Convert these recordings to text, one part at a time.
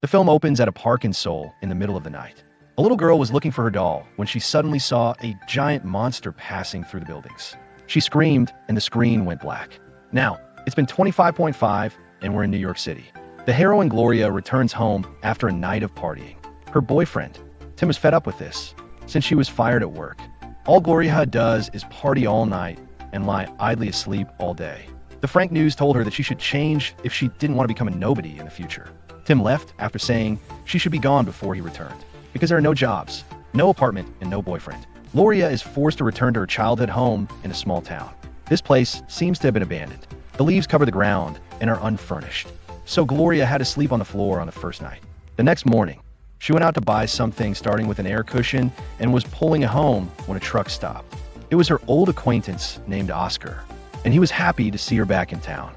The film opens at a park in Seoul in the middle of the night. A little girl was looking for her doll when she suddenly saw a giant monster passing through the buildings. She screamed and the screen went black. Now, it's been 25.5 and we're in New York City. The heroine Gloria returns home after a night of partying. Her boyfriend, Tim, was fed up with this since she was fired at work. All Gloria does is party all night and lie idly asleep all day. The frank news told her that she should change if she didn't want to become a nobody in the future. Tim left after saying she should be gone before he returned, because there are no jobs, no apartment, and no boyfriend. Gloria is forced to return to her childhood home in a small town. This place seems to have been abandoned. The leaves cover the ground and are unfurnished. So Gloria had to sleep on the floor on the first night. The next morning, she went out to buy something starting with an air cushion and was pulling it home when a truck stopped. It was her old acquaintance named Oscar, and he was happy to see her back in town.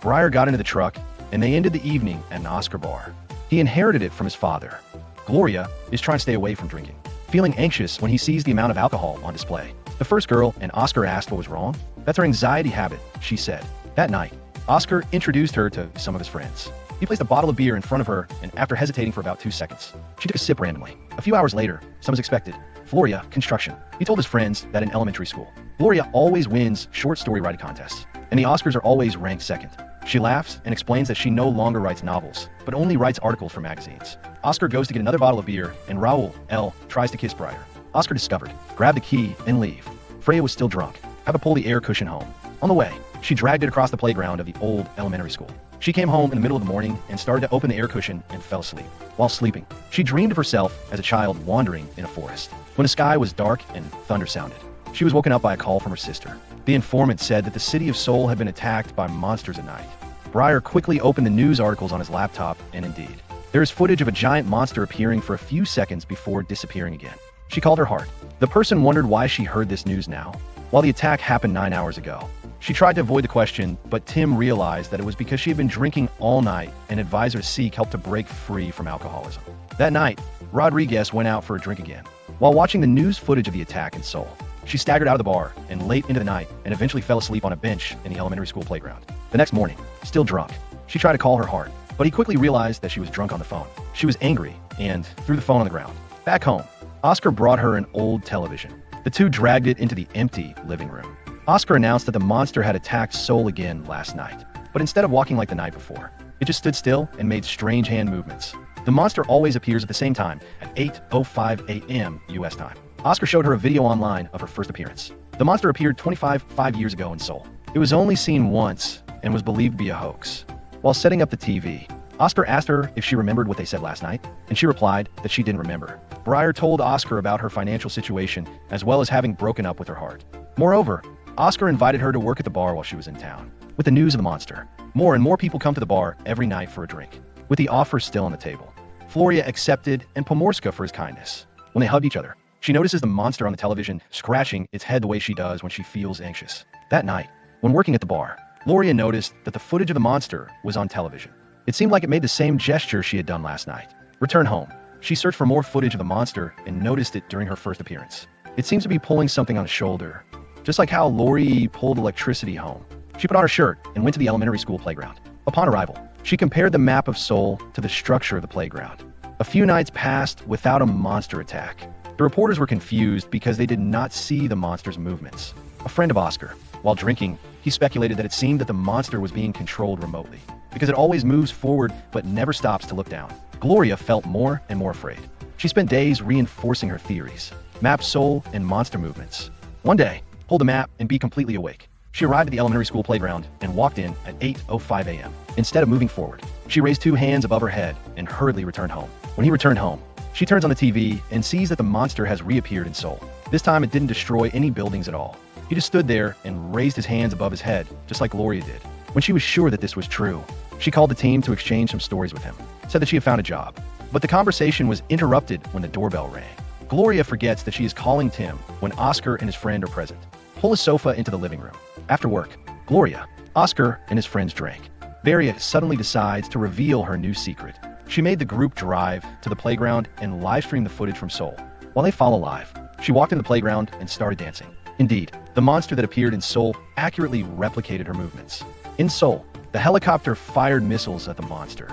Breyer got into the truck and they ended the evening at an Oscar bar. He inherited it from his father. Gloria is trying to stay away from drinking, feeling anxious when he sees the amount of alcohol on display. The first girl and Oscar asked what was wrong. That's her anxiety habit, she said. That night, Oscar introduced her to some of his friends. He placed a bottle of beer in front of her, and after hesitating for about 2 seconds, she took a sip randomly. A few hours later, some as expected, Gloria, construction. He told his friends that in elementary school, Gloria always wins short story writing contests, and the Oscars are always ranked second. She laughs and explains that she no longer writes novels, but only writes articles for magazines. Oscar goes to get another bottle of beer, and Raul, L, tries to kiss Breyer. Oscar discovered, grabbed the key, and leave. Freya was still drunk, had to pull the air cushion home. On the way, she dragged it across the playground of the old elementary school. She came home in the middle of the morning and started to open the air cushion and fell asleep. While sleeping, she dreamed of herself as a child wandering in a forest, when the sky was dark and thunder sounded. She was woken up by a call from her sister. The informant said that the city of Seoul had been attacked by monsters at night. Breyer quickly opened the news articles on his laptop, and indeed, there is footage of a giant monster appearing for a few seconds before disappearing again. She called her heart. The person wondered why she heard this news now, while the attack happened 9 hours ago. She tried to avoid the question, but Tim realized that it was because she had been drinking all night, and advisor Seek helped to break free from alcoholism. That night, Rodriguez went out for a drink again. While watching the news footage of the attack in Seoul, she staggered out of the bar and late into the night and eventually fell asleep on a bench in the elementary school playground. The next morning, still drunk, she tried to call her heart, but he quickly realized that she was drunk on the phone. She was angry and threw the phone on the ground. Back home, Oscar brought her an old television. The two dragged it into the empty living room. Oscar announced that the monster had attacked Seoul again last night, but instead of walking like the night before, it just stood still and made strange hand movements. The monster always appears at the same time at 8:05 a.m. U.S. time. Oscar showed her a video online of her first appearance. The monster appeared 5 years ago in Seoul. It was only seen once and was believed to be a hoax. While setting up the TV, Oscar asked her if she remembered what they said last night, and she replied that she didn't remember. Breyer told Oscar about her financial situation, as well as having broken up with her heart. Moreover, Oscar invited her to work at the bar while she was in town. With the news of the monster, more and more people come to the bar every night for a drink, with the offer still on the table. Floria accepted and Pomorska for his kindness. When they hugged each other, she notices the monster on the television scratching its head the way she does when she feels anxious. That night, when working at the bar, Gloria noticed that the footage of the monster was on television. It seemed like it made the same gesture she had done last night. Return home, she searched for more footage of the monster and noticed it during her first appearance. It seems to be pulling something on his shoulder, just like how Lori pulled electricity home. She put on her shirt and went to the elementary school playground. Upon arrival, she compared the map of Seoul to the structure of the playground. A few nights passed without a monster attack. The reporters were confused because they did not see the monster's movements. A friend of Oscar, while drinking, he speculated that it seemed that the monster was being controlled remotely, because it always moves forward but never stops to look down. Gloria felt more and more afraid. She spent days reinforcing her theories, map Seoul and monster movements. One day, hold the map and be completely awake. She arrived at the elementary school playground and walked in at 8:05 a.m. Instead of moving forward, she raised 2 hands above her head and hurriedly returned home. When he returned home, she turns on the TV and sees that the monster has reappeared in Seoul. This time it didn't destroy any buildings at all. He just stood there and raised his hands above his head, just like Gloria did. When she was sure that this was true, she called the team to exchange some stories with him, said that she had found a job. But the conversation was interrupted when the doorbell rang. Gloria forgets that she is calling Tim when Oscar and his friend are present. Pull a sofa into the living room. After work, Gloria, Oscar, and his friends drank. Varia suddenly decides to reveal her new secret. She made the group drive to the playground and live stream the footage from Seoul. While they follow live, she walked in the playground and started dancing. Indeed, the monster that appeared in Seoul accurately replicated her movements. In Seoul, the helicopter fired missiles at the monster,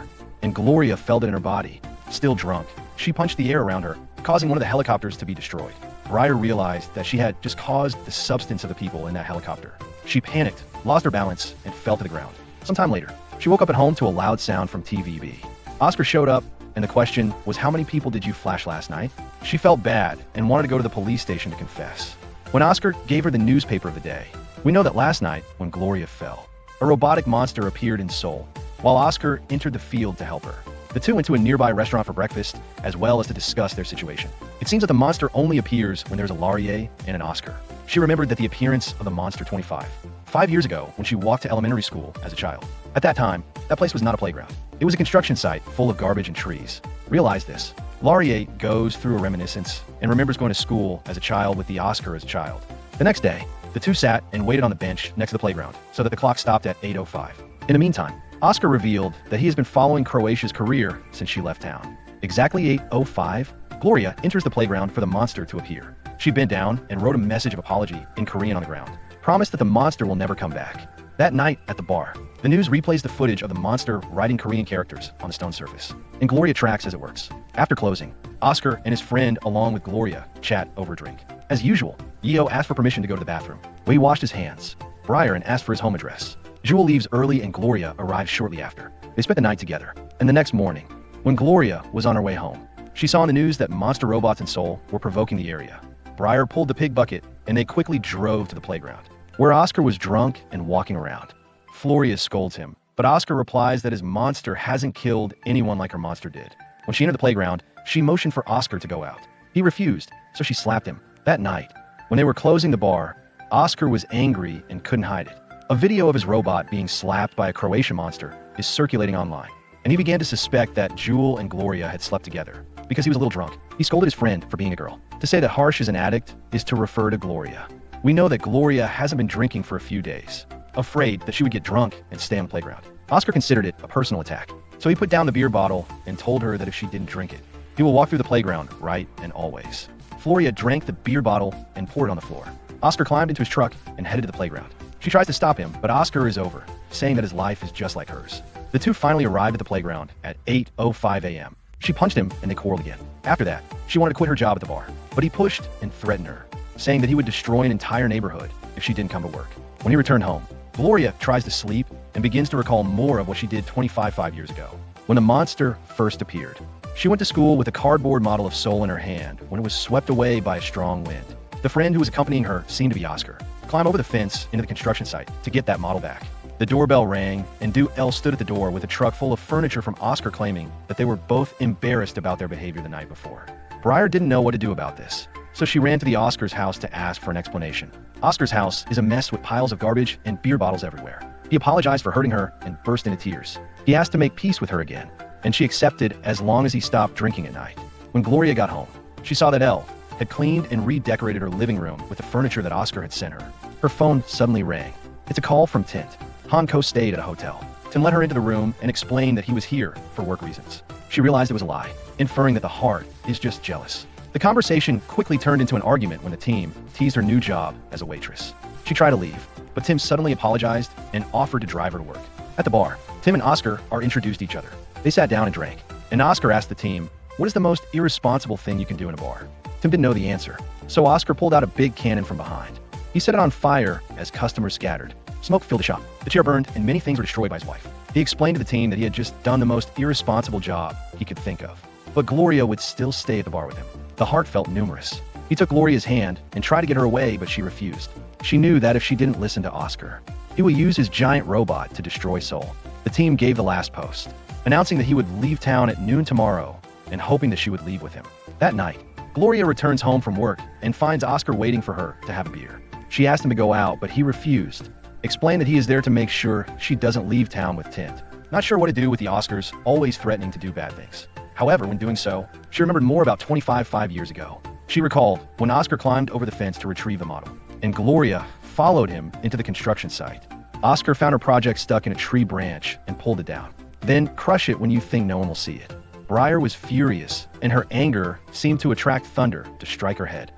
and Gloria felt it in her body. Still drunk, she punched the air around her, causing one of the helicopters to be destroyed. Briar realized that she had just caused the substance of the people in that helicopter. She panicked, lost her balance, and fell to the ground. Sometime later, she woke up at home to a loud sound from TVB. Oscar showed up, and the question was, how many people did you flash last night? She felt bad and wanted to go to the police station to confess. When Oscar gave her the newspaper of the day, we know that last night, when Gloria fell, a robotic monster appeared in Seoul, while Oscar entered the field to help her. The two went to a nearby restaurant for breakfast, as well as to discuss their situation. It seems that the monster only appears when there's a Laurier and an Oscar. She remembered that the appearance of the monster 5 years ago when she walked to elementary school as a child. At that time, that place was not a playground. It was a construction site full of garbage and trees. Realize this. Laurier goes through a reminiscence and remembers going to school as a child with the Oscar as a child. The next day, the two sat and waited on the bench next to the playground so that the clock stopped at 8:05. In the meantime, Oscar revealed that he has been following Croatia's career since she left town. Exactly 8:05, Gloria enters the playground for the monster to appear. She bent down and wrote a message of apology in Korean on the ground. Promised that the monster will never come back. That night at the bar, the news replays the footage of the monster writing Korean characters on the stone surface, and Gloria tracks as it works. After closing, Oscar and his friend, along with Gloria, chat over a drink. As usual, Yeo asked for permission to go to the bathroom, where he washed his hands. Briar asked for his home address. Jewel leaves early and Gloria arrives shortly after. They spent the night together, and the next morning, when Gloria was on her way home, she saw in the news that monster robots in Seoul were provoking the area. Briar pulled the pig bucket, and they quickly drove to the playground, where Oscar was drunk and walking around. Floria scolds him, but Oscar replies that his monster hasn't killed anyone like her monster did. When she entered the playground, she motioned for Oscar to go out. He refused, so she slapped him. That night, when they were closing the bar, Oscar was angry and couldn't hide it. A video of his robot being slapped by a Croatian monster is circulating online, and he began to suspect that Jewel and Gloria had slept together. Because he was a little drunk, he scolded his friend for being a girl. To say that Harsh is an addict is to refer to Gloria. We know that Gloria hasn't been drinking for a few days, afraid that she would get drunk and stay on the playground. Oscar considered it a personal attack, so he put down the beer bottle and told her that if she didn't drink it, he will walk through the playground right and always. Floria drank the beer bottle and poured it on the floor. Oscar climbed into his truck and headed to the playground. She tries to stop him, but Oscar is over, saying that his life is just like hers. The two finally arrived at the playground at 8:05 a.m. She punched him and they quarreled again. After that, she wanted to quit her job at the bar, but he pushed and threatened her, saying that he would destroy an entire neighborhood if she didn't come to work. When he returned home, Gloria tries to sleep and begins to recall more of what she did 5 years ago, when the monster first appeared. She went to school with a cardboard model of Seoul in her hand when it was swept away by a strong wind. The friend who was accompanying her seemed to be Oscar. Climb over the fence into the construction site to get that model back. The doorbell rang, and Du-El stood at the door with a truck full of furniture from Oscar, claiming that they were both embarrassed about their behavior the night before. Briar didn't know what to do about this, so she ran to the Oscar's house to ask for an explanation. Oscar's house is a mess with piles of garbage and beer bottles everywhere. He apologized for hurting her and burst into tears. He asked to make peace with her again, and she accepted as long as he stopped drinking at night. When Gloria got home, she saw that Elle had cleaned and redecorated her living room with the furniture that Oscar had sent her. Her phone suddenly rang. It's a call from Tint. Hanko stayed at a hotel. Tim let her into the room and explained that he was here for work reasons. She realized it was a lie, inferring that the heart is just jealous. The conversation quickly turned into an argument when the team teased her new job as a waitress. She tried to leave, but Tim suddenly apologized and offered to drive her to work. At the bar, Tim and Oscar are introduced to each other. They sat down and drank, and Oscar asked the team, "What is the most irresponsible thing you can do in a bar?" Tim didn't know the answer, so Oscar pulled out a big cannon from behind. He set it on fire as customers scattered. Smoke filled the shop. The chair burned, and many things were destroyed by his wife. He explained to the team that he had just done the most irresponsible job he could think of. But Gloria would still stay at the bar with him. The heart felt numerous. He took Gloria's hand and tried to get her away, but she refused. She knew that if she didn't listen to Oscar, he would use his giant robot to destroy Seoul. The team gave the last post, announcing that he would leave town at noon tomorrow and hoping that she would leave with him. That night, Gloria returns home from work and finds Oscar waiting for her to have a beer. She asked him to go out, but he refused, explained that he is there to make sure she doesn't leave town with Tint. Not sure what to do with the Oscars always threatening to do bad things. However, when doing so, she remembered more about 5 years ago. She recalled when Oscar climbed over the fence to retrieve the model, and Gloria followed him into the construction site. Oscar found her project stuck in a tree branch and pulled it down. Then crush it when you think no one will see it. Briar was furious, and her anger seemed to attract thunder to strike her head.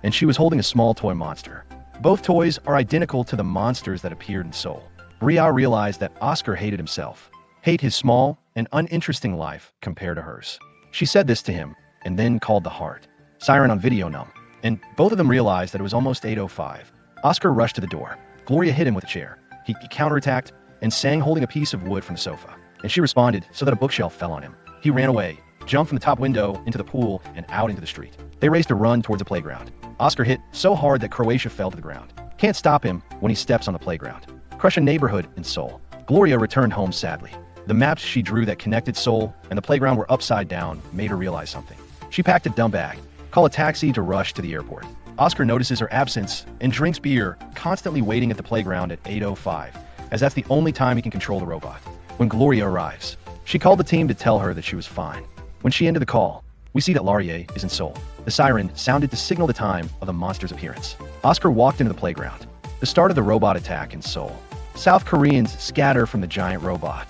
And she was holding a small toy monster. Both toys are identical to the monsters that appeared in Seoul. Ria realized that Oscar hated himself, hate his small and uninteresting life compared to hers. She said this to him, and then called the heart siren on video numb, and both of them realized that it was almost 8:05. Oscar rushed to the door. Gloria hit him with a chair. He counterattacked and sang holding a piece of wood from the sofa, and she responded so that a bookshelf fell on him. He ran away, jumped from the top window into the pool and out into the street. They raced a run towards a playground. Oscar hit so hard that Croatia fell to the ground. Can't stop him when he steps on the playground. Crush a neighborhood in Seoul. Gloria returned home sadly. The maps she drew that connected Seoul and the playground were upside down made her realize something. She packed a dumb bag, called a taxi to rush to the airport. Oscar notices her absence and drinks beer, constantly waiting at the playground at 8:05, as that's the only time he can control the robot. When Gloria arrives, she called the team to tell her that she was fine. When she ended the call, we see that Laurier is in Seoul. The siren sounded to signal the time of the monster's appearance. Oscar walked into the playground, the start of the robot attack in Seoul. South Koreans scatter from the giant robot.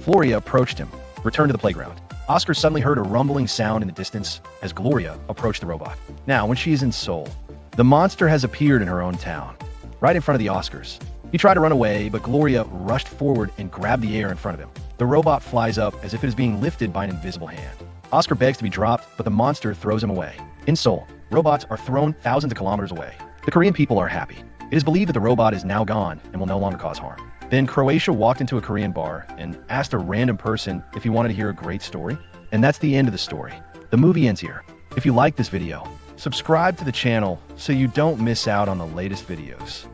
Gloria approached him, returned to the playground. Oscar suddenly heard a rumbling sound in the distance as Gloria approached the robot. Now, when she is in Seoul, the monster has appeared in her own town, right in front of the Oscars. He tried to run away, but Gloria rushed forward and grabbed the air in front of him. The robot flies up as if it is being lifted by an invisible hand. Oscar begs to be dropped, but the monster throws him away. In Seoul, robots are thrown thousands of kilometers away. The Korean people are happy. It is believed that the robot is now gone and will no longer cause harm. Then Croatia walked into a Korean bar and asked a random person if he wanted to hear a great story. And that's the end of the story. The movie ends here. If you like this video, subscribe to the channel so you don't miss out on the latest videos.